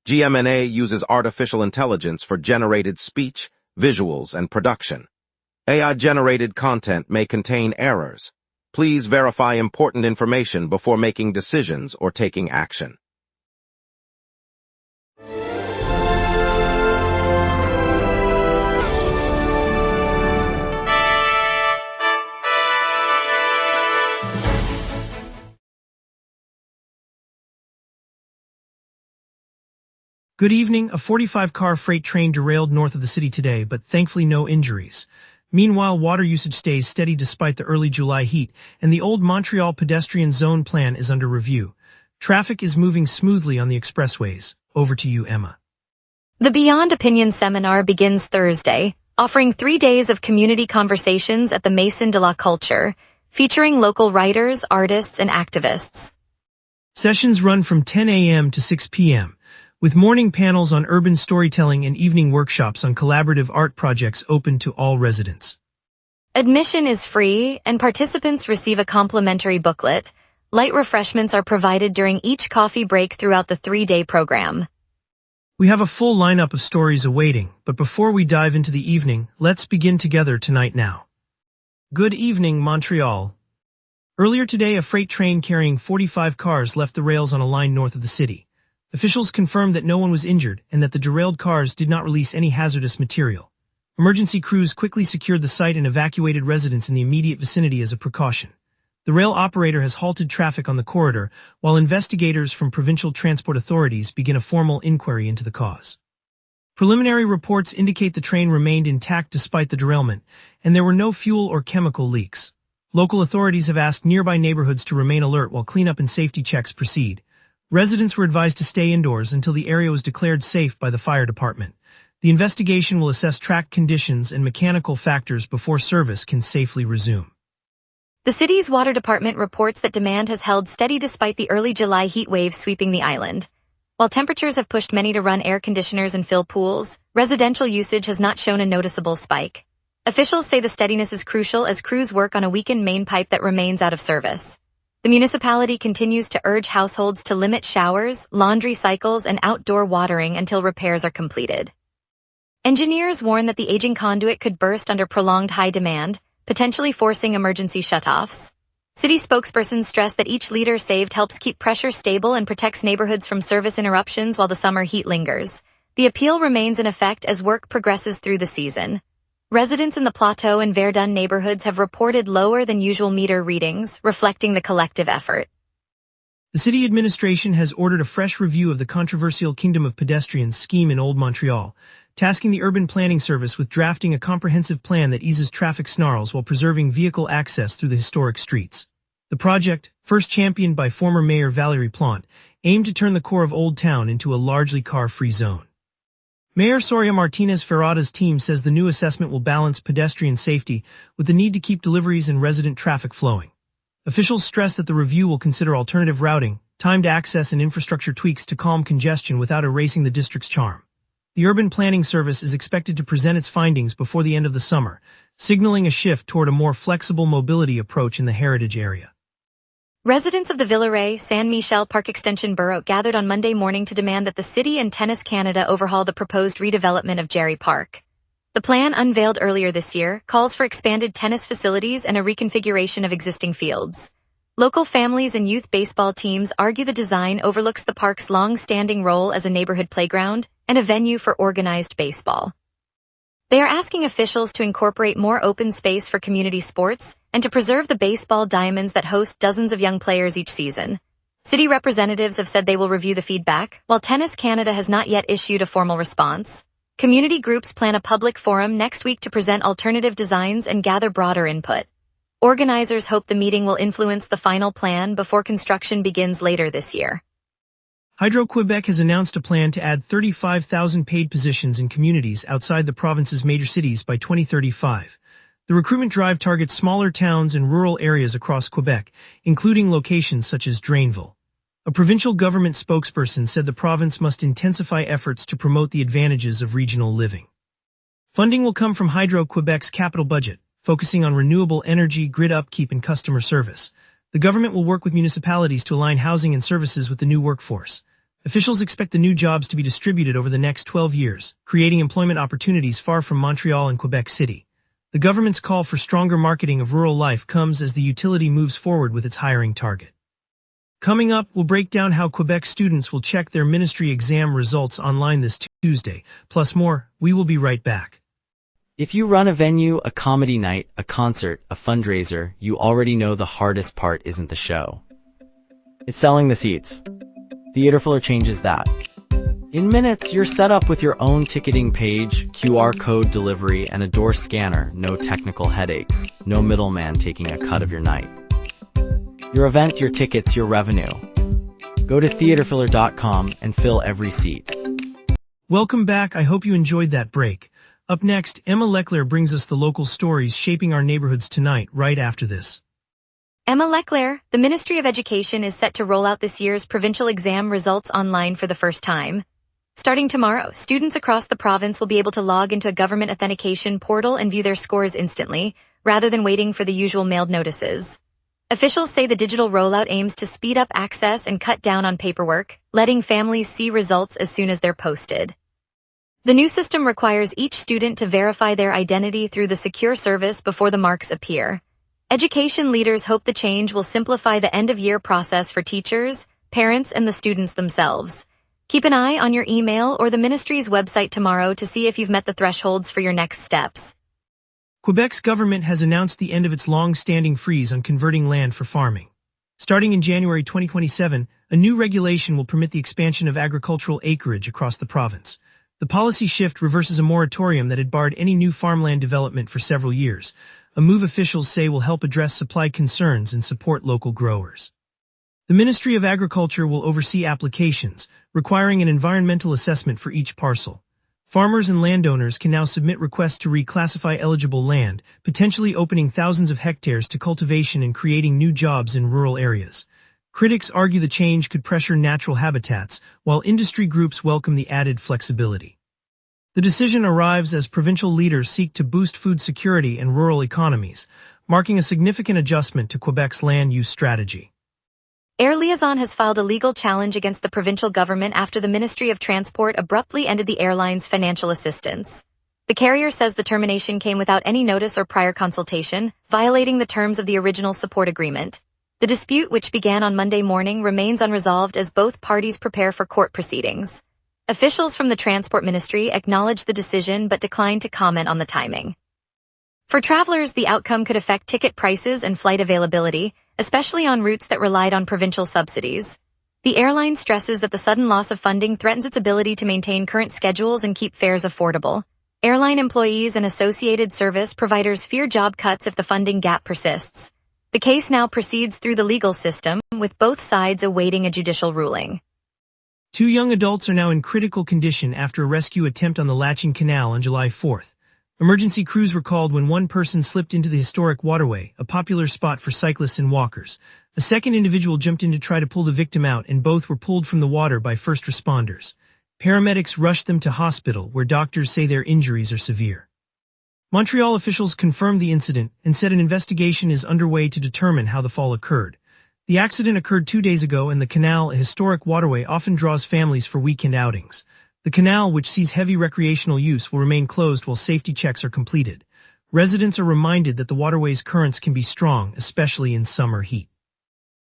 GMNA uses artificial intelligence for generated speech, visuals, and production. AI-generated content may contain errors. Please verify important information before making decisions or taking action. Good evening. A 45-car freight train derailed north of the city today, but thankfully no injuries. Meanwhile, water usage stays steady despite the early July heat, and the old Montreal pedestrian zone plan is under review. Traffic is moving smoothly on the expressways. Over to you, Emma. The Beyond Opinion seminar begins Thursday, offering 3 days of community conversations at the Maison de la Culture, featuring local writers, artists, and activists. Sessions run from 10 a.m. to 6 p.m., with morning panels on urban storytelling and evening workshops on collaborative art projects open to all residents. Admission is free, and participants receive a complimentary booklet. Light refreshments are provided during each coffee break throughout the 3-day program. We have a full lineup of stories awaiting, but before we dive into the evening, let's begin together tonight now. Good evening, Montreal. Earlier today, a freight train carrying 45 cars left the rails on a line north of the city. Officials confirmed that no one was injured and that the derailed cars did not release any hazardous material. Emergency crews quickly secured the site and evacuated residents in the immediate vicinity as a precaution. The rail operator has halted traffic on the corridor, while investigators from provincial transport authorities begin a formal inquiry into the cause. Preliminary reports indicate the train remained intact despite the derailment, and there were no fuel or chemical leaks. Local authorities have asked nearby neighborhoods to remain alert while cleanup and safety checks proceed. Residents were advised to stay indoors until the area was declared safe by the fire department. The investigation will assess track conditions and mechanical factors before service can safely resume. The city's water department reports that demand has held steady despite the early July heat wave sweeping the island. While temperatures have pushed many to run air conditioners and fill pools, residential usage has not shown a noticeable spike. Officials say the steadiness is crucial as crews work on a weakened main pipe that remains out of service. The municipality continues to urge households to limit showers, laundry cycles, and outdoor watering until repairs are completed. Engineers warn that the aging conduit could burst under prolonged high demand, potentially forcing emergency shutoffs. City spokespersons stress that each liter saved helps keep pressure stable and protects neighborhoods from service interruptions while the summer heat lingers. The appeal remains in effect as work progresses through the season. Residents in the Plateau and Verdun neighborhoods have reported lower than usual meter readings, reflecting the collective effort. The city administration has ordered a fresh review of the controversial Kingdom of Pedestrians scheme in Old Montreal, tasking the Urban Planning Service with drafting a comprehensive plan that eases traffic snarls while preserving vehicle access through the historic streets. The project, first championed by former Mayor Valérie Plante, aimed to turn the core of Old Town into a largely car-free zone. Mayor Soria Martinez-Ferrada's team says the new assessment will balance pedestrian safety with the need to keep deliveries and resident traffic flowing. Officials stress that the review will consider alternative routing, timed access, and infrastructure tweaks to calm congestion without erasing the district's charm. The Urban Planning Service is expected to present its findings before the end of the summer, signaling a shift toward a more flexible mobility approach in the heritage area. Residents of the Villeray-Saint Michel Park Extension Borough gathered on Monday morning to demand that the city and Tennis Canada overhaul the proposed redevelopment of Gerry Park. The plan, unveiled earlier this year, calls for expanded tennis facilities and a reconfiguration of existing fields. Local families and youth baseball teams argue the design overlooks the park's long-standing role as a neighborhood playground and a venue for organized baseball. They are asking officials to incorporate more open space for community sports and to preserve the baseball diamonds that host dozens of young players each season. City representatives have said they will review the feedback, while Tennis Canada has not yet issued a formal response. Community groups plan a public forum next week to present alternative designs and gather broader input. Organizers hope the meeting will influence the final plan before construction begins later this year. Hydro-Quebec has announced a plan to add 35,000 paid positions in communities outside the province's major cities by 2035. The recruitment drive targets smaller towns and rural areas across Quebec, including locations such as Drainville. A provincial government spokesperson said the province must intensify efforts to promote the advantages of regional living. Funding will come from Hydro-Quebec's capital budget, focusing on renewable energy, grid upkeep, and customer service. The government will work with municipalities to align housing and services with the new workforce. Officials expect the new jobs to be distributed over the next 12 years, creating employment opportunities far from Montreal and Quebec City. The government's call for stronger marketing of rural life comes as the utility moves forward with its hiring target. Coming up, we'll break down how Quebec students will check their ministry exam results online this Tuesday. Plus more, we will be right back. If you run a venue, a comedy night, a concert, a fundraiser, you already know the hardest part isn't the show. It's selling the seats. Theaterfiller changes that. In minutes, you're set up with your own ticketing page, QR code delivery, and a door scanner. No technical headaches. No middleman taking a cut of your night. Your event, your tickets, your revenue. Go to theaterfiller.com and fill every seat. Welcome back. I hope you enjoyed that break. Up next, Emma Leclerc brings us the local stories shaping our neighborhoods tonight, right after this. Emma Leclerc, the Ministry of Education is set to roll out this year's provincial exam results online for the first time. Starting tomorrow, students across the province will be able to log into a government authentication portal and view their scores instantly, rather than waiting for the usual mailed notices. Officials say the digital rollout aims to speed up access and cut down on paperwork, letting families see results as soon as they're posted. The new system requires each student to verify their identity through the secure service before the marks appear. Education leaders hope the change will simplify the end-of-year process for teachers, parents, and the students themselves. Keep an eye on your email or the ministry's website tomorrow to see if you've met the thresholds for your next steps. Quebec's government has announced the end of its long-standing freeze on converting land for farming. Starting in January 2027, a new regulation will permit the expansion of agricultural acreage across the province. The policy shift reverses a moratorium that had barred any new farmland development for several years, a move officials say will help address supply concerns and support local growers. The Ministry of Agriculture will oversee applications, requiring an environmental assessment for each parcel. Farmers and landowners can now submit requests to reclassify eligible land, potentially opening thousands of hectares to cultivation and creating new jobs in rural areas. Critics argue the change could pressure natural habitats, while industry groups welcome the added flexibility. The decision arrives as provincial leaders seek to boost food security and rural economies, marking a significant adjustment to Quebec's land use strategy. Air Liaison has filed a legal challenge against the provincial government after the Ministry of Transport abruptly ended the airline's financial assistance. The carrier says the termination came without any notice or prior consultation, violating the terms of the original support agreement. The dispute, which began on Monday morning, remains unresolved as both parties prepare for court proceedings. Officials from the Transport Ministry acknowledged the decision but declined to comment on the timing. For travelers, the outcome could affect ticket prices and flight availability, especially on routes that relied on provincial subsidies. The airline stresses that the sudden loss of funding threatens its ability to maintain current schedules and keep fares affordable. Airline employees and associated service providers fear job cuts if the funding gap persists. The case now proceeds through the legal system, with both sides awaiting a judicial ruling. 2 young adults are now in critical condition after a rescue attempt on the Latching Canal on July 4th. Emergency crews were called when one person slipped into the historic waterway, a popular spot for cyclists and walkers. A second individual jumped in to try to pull the victim out, and both were pulled from the water by first responders. Paramedics rushed them to hospital, where doctors say their injuries are severe. Montreal officials confirmed the incident and said an investigation is underway to determine how the fall occurred. The accident occurred 2 days ago, and the canal, a historic waterway, often draws families for weekend outings. The canal, which sees heavy recreational use, will remain closed while safety checks are completed. Residents are reminded that the waterway's currents can be strong, especially in summer heat.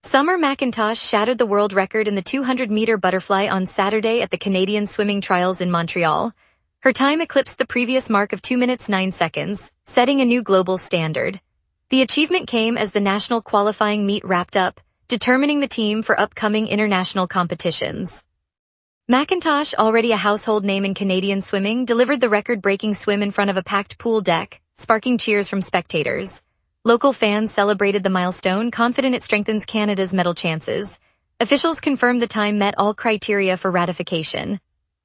Summer McIntosh shattered the world record in the 200-meter butterfly on Saturday at the Canadian swimming trials in Montreal. Her time eclipsed the previous mark of 2 minutes 9 seconds, setting a new global standard. The achievement came as the national qualifying meet wrapped up, determining the team for upcoming international competitions. McIntosh, already a household name in Canadian swimming, delivered the record-breaking swim in front of a packed pool deck, sparking cheers from spectators. Local fans celebrated the milestone, confident it strengthens Canada's medal chances. Officials confirmed the time met all criteria for ratification.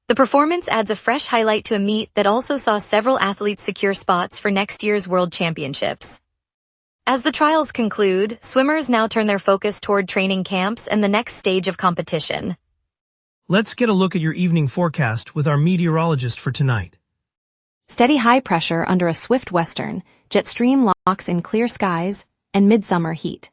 The performance adds a fresh highlight to a meet that also saw several athletes secure spots for next year's World Championships. As the trials conclude, swimmers now turn their focus toward training camps and the next stage of competition. Let's get a look at your evening forecast with our meteorologist for tonight. Steady high pressure under a swift western, jet stream locks in clear skies, and midsummer heat.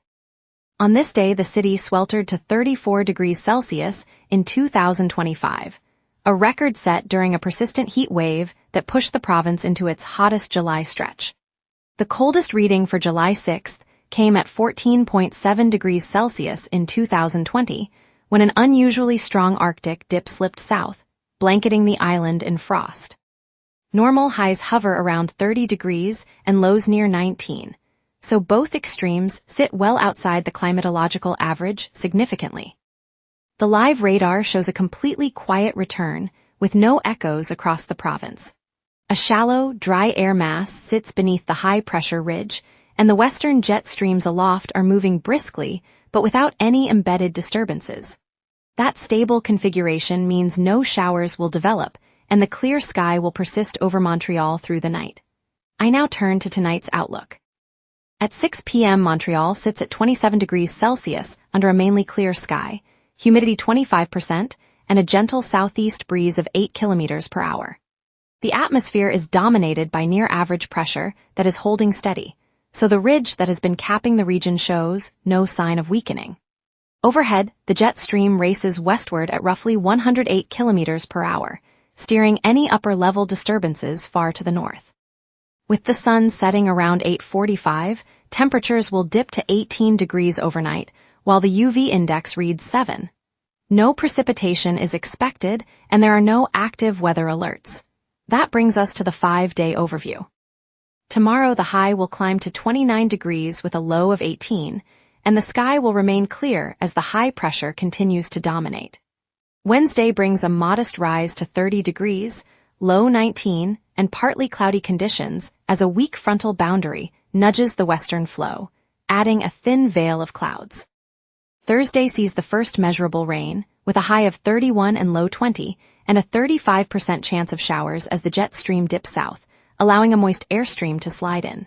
On this day, the city sweltered to 34 degrees Celsius, in 2025, a record set during a persistent heat wave that pushed the province into its hottest July stretch. The coldest reading for July 6th came at 14.7 degrees Celsius in 2020, when an unusually strong Arctic dip slipped south, blanketing the island in frost. Normal highs hover around 30 degrees and lows near 19, so both extremes sit well outside the climatological average significantly. The live radar shows a completely quiet return with no echoes across the province. A shallow, dry air mass sits beneath the high-pressure ridge, and the western jet streams aloft are moving briskly but without any embedded disturbances. That stable configuration means no showers will develop, and the clear sky will persist over Montreal through the night. I now turn to tonight's outlook. At 6 p.m. Montreal sits at 27 degrees Celsius under a mainly clear sky, humidity 25%, and a gentle southeast breeze of 8 kilometers per hour. The atmosphere is dominated by near-average pressure that is holding steady, so the ridge that has been capping the region shows no sign of weakening. Overhead, the jet stream races westward at roughly 108 kilometers per hour, steering any upper-level disturbances far to the north. With the sun setting around 8:45, temperatures will dip to 18 degrees overnight, while the UV index reads 7. No precipitation is expected, and there are no active weather alerts. That brings us to the 5-day overview. Tomorrow the high will climb to 29 degrees with a low of 18, and the sky will remain clear as the high pressure continues to dominate. Wednesday brings a modest rise to 30 degrees, low 19, and partly cloudy conditions as a weak frontal boundary nudges the western flow, adding a thin veil of clouds. Thursday sees the first measurable rain, with a high of 31 and low 20, and a 35% chance of showers as the jet stream dips south, allowing a moist airstream to slide in.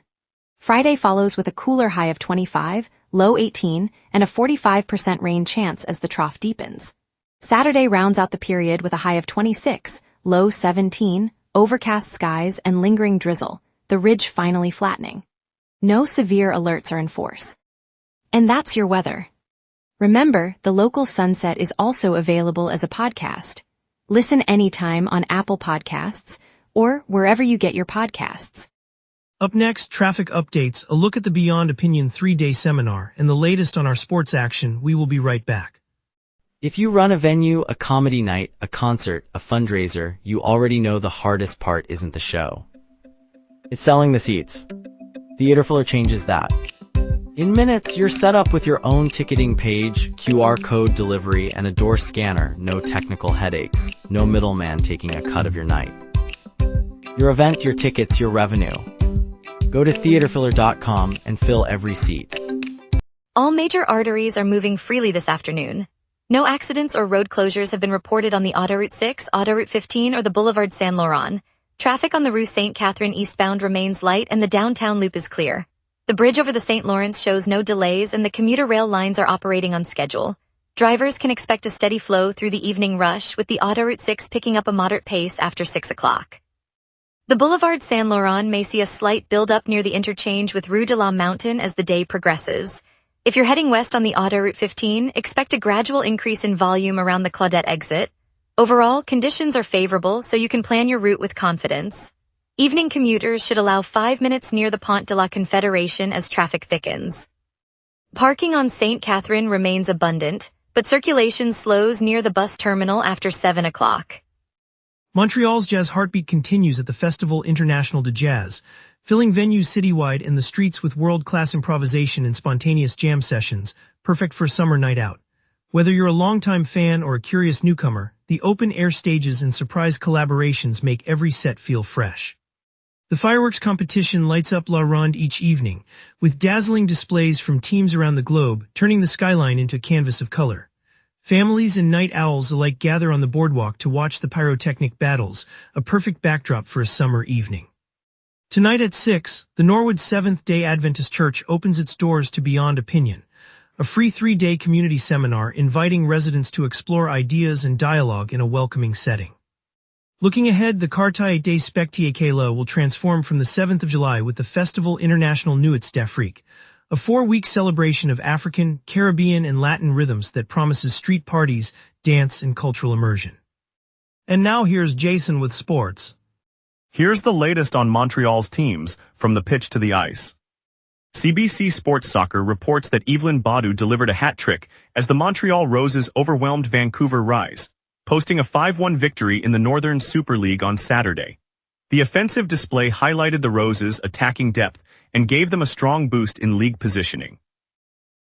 Friday follows with a cooler high of 25, low 18, and a 45% rain chance as the trough deepens. Saturday rounds out the period with a high of 26, low 17, overcast skies and lingering drizzle, the ridge finally flattening. No severe alerts are in force. And that's your weather. Remember, the local sunset is also available as a podcast. Listen anytime on Apple Podcasts or wherever you get your podcasts. Up next, traffic updates, a look at the Beyond Opinion 3-day seminar, and the latest on our sports action. We will be right back. If you run a venue, a comedy night, a concert, a fundraiser, you already know the hardest part isn't the show. It's selling the seats. Theaterfiller changes that. In minutes, you're set up with your own ticketing page, QR code delivery, and a door scanner. No technical headaches. No middleman taking a cut of your night. Your event, your tickets, your revenue. Go to theaterfiller.com and fill every seat. All major arteries are moving freely this afternoon. No accidents or road closures have been reported on the Autoroute 6, Autoroute 15, or the Boulevard Saint Laurent. Traffic on the Rue Sainte Catherine eastbound remains light and the downtown loop is clear. The bridge over the St. Lawrence shows no delays and the commuter rail lines are operating on schedule. Drivers can expect a steady flow through the evening rush, with the Autoroute 6 picking up a moderate pace after 6 o'clock. The Boulevard Saint Laurent may see a slight build-up near the interchange with Rue de la Mountain as the day progresses. If you're heading west on the Autoroute 15, expect a gradual increase in volume around the Claudette exit. Overall, conditions are favorable, so you can plan your route with confidence. Evening commuters should allow 5 minutes near the Pont de la Confédération as traffic thickens. Parking on St. Catherine remains abundant, but circulation slows near the bus terminal after 7 o'clock. Montreal's jazz heartbeat continues at the Festival International de Jazz, filling venues citywide and the streets with world-class improvisation and spontaneous jam sessions, perfect for a summer night out. Whether you're a longtime fan or a curious newcomer, the open-air stages and surprise collaborations make every set feel fresh. The fireworks competition lights up La Ronde each evening, with dazzling displays from teams around the globe, turning the skyline into a canvas of color. Families and night owls alike gather on the boardwalk to watch the pyrotechnic battles, a perfect backdrop for a summer evening. Tonight at 6, the Norwood Seventh-day Adventist Church opens its doors to Beyond Opinion, a free 3-day community seminar inviting residents to explore ideas and dialogue in a welcoming setting. Looking ahead, the Quartier des Spectacles will transform from the 7th of July with the Festival International Nuits d'Afrique, a 4-week celebration of African, Caribbean, and Latin rhythms that promises street parties, dance, and cultural immersion. And now here's Jason with sports. Here's the latest on Montreal's teams, from the pitch to the ice. CBC Sports Soccer reports that Evelyn Badu delivered a hat-trick as the Montreal Roses overwhelmed Vancouver Rise, posting a 5-1 victory in the Northern Super League on Saturday. The offensive display highlighted the Roses' attacking depth and gave them a strong boost in league positioning.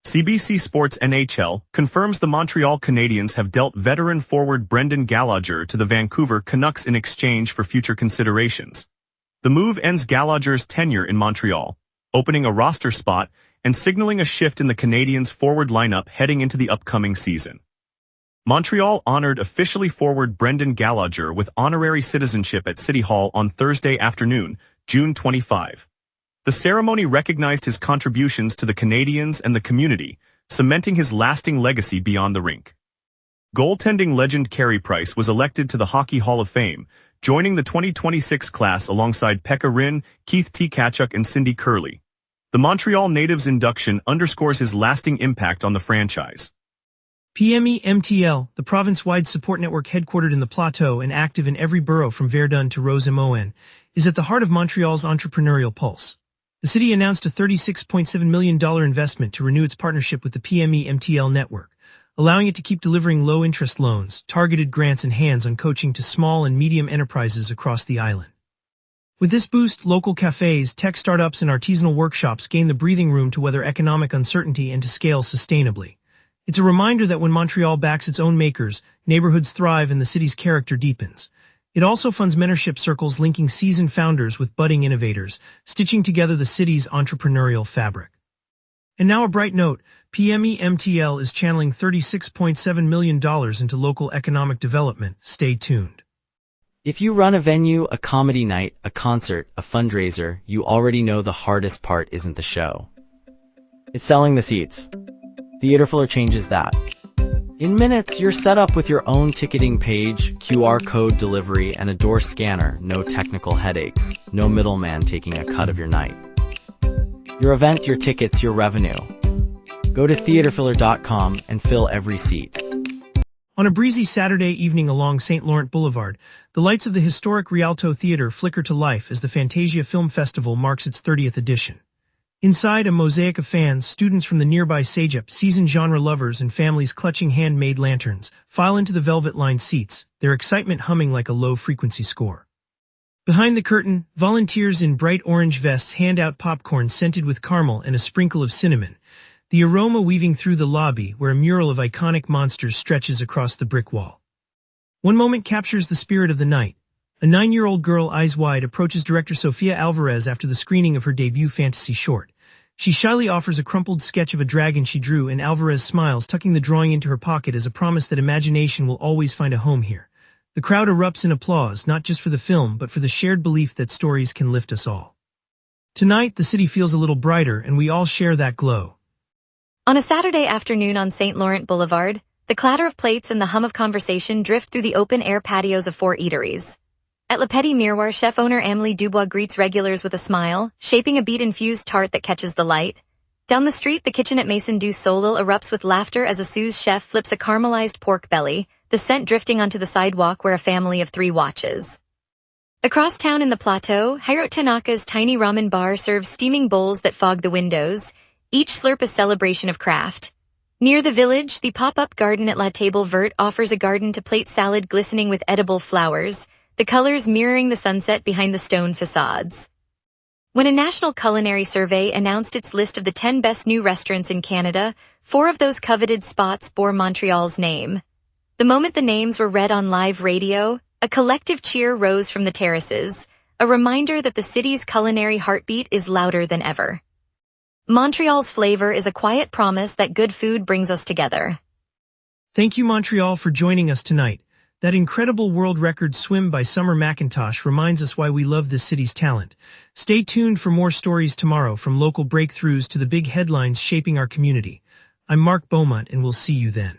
CBC Sports NHL confirms the Montreal Canadiens have dealt veteran forward Brendan Gallagher to the Vancouver Canucks in exchange for future considerations. The move ends Gallagher's tenure in Montreal, opening a roster spot and signaling a shift in the Canadiens' forward lineup heading into the upcoming season. Montreal honored officially forward Brendan Gallagher with honorary citizenship at City Hall on Thursday afternoon, June 25. The ceremony recognized his contributions to the Canadiens and the community, cementing his lasting legacy beyond the rink. Goaltending legend Carey Price was elected to the Hockey Hall of Fame, joining the 2026 class alongside Pekka Rinne, Keith Tkachuk, and Cindy Curley. The Montreal native's induction underscores his lasting impact on the franchise. PME-MTL, the province-wide support network headquartered in the Plateau and active in every borough from Verdun to Rosemont, is at the heart of Montreal's entrepreneurial pulse. The city announced a $36.7 million investment to renew its partnership with the PME-MTL network, allowing it to keep delivering low-interest loans, targeted grants, and hands-on coaching to small and medium enterprises across the island. With this boost, local cafes, tech startups, and artisanal workshops gain the breathing room to weather economic uncertainty and to scale sustainably. It's a reminder that when Montreal backs its own makers, neighborhoods thrive and the city's character deepens. It also funds mentorship circles linking seasoned founders with budding innovators, stitching together the city's entrepreneurial fabric. And now a bright note, PME-MTL is channeling $36.7 million into local economic development. Stay tuned. If you run a venue, a comedy night, a concert, a fundraiser, you already know the hardest part isn't the show. It's selling the seats. Theaterfiller changes that. In minutes, you're set up with your own ticketing page, QR code delivery, and a door scanner. No technical headaches, no middleman taking a cut of your night. Your event, your tickets, your revenue. Go to theaterfiller.com and fill every seat. On a breezy Saturday evening along St. Laurent Boulevard, the lights of the historic Rialto Theater flicker to life as the Fantasia Film Festival marks its 30th edition. Inside, a mosaic of fans, students from the nearby Sagep, seasoned genre lovers, and families clutching handmade lanterns, file into the velvet-lined seats, their excitement humming like a low-frequency score. Behind the curtain, volunteers in bright orange vests hand out popcorn scented with caramel and a sprinkle of cinnamon, the aroma weaving through the lobby where a mural of iconic monsters stretches across the brick wall. One moment captures the spirit of the night. A 9-year-old girl, eyes wide, approaches director Sofia Alvarez after the screening of her debut fantasy short. She shyly offers a crumpled sketch of a dragon she drew, and Alvarez smiles, tucking the drawing into her pocket as a promise that imagination will always find a home here. The crowd erupts in applause, not just for the film, but for the shared belief that stories can lift us all. Tonight, the city feels a little brighter, and we all share that glow. On a Saturday afternoon on St. Laurent Boulevard, the clatter of plates and the hum of conversation drift through the open-air patios of 4 eateries. At Le Petit Miroir, chef-owner Amélie Dubois greets regulars with a smile, shaping a beet-infused tart that catches the light. Down the street, the kitchen at Maison du Soleil erupts with laughter as a sous chef flips a caramelized pork belly, the scent drifting onto the sidewalk where a family of 3 watches. Across town in the Plateau, Hirot Tanaka's tiny ramen bar serves steaming bowls that fog the windows, each slurp a celebration of craft. Near the village, the pop-up garden at La Table Verte offers a garden-to-plate salad glistening with edible flowers, the colors mirroring the sunset behind the stone facades. When a national culinary survey announced its list of the 10 best new restaurants in Canada, 4 of those coveted spots bore Montreal's name. The moment the names were read on live radio, a collective cheer rose from the terraces, a reminder that the city's culinary heartbeat is louder than ever. Montreal's flavor is a quiet promise that good food brings us together. Thank you, Montreal, for joining us tonight. That incredible world record swim by Summer McIntosh reminds us why we love this city's talent. Stay tuned for more stories tomorrow, from local breakthroughs to the big headlines shaping our community. I'm Mark Beaumont, and we'll see you then.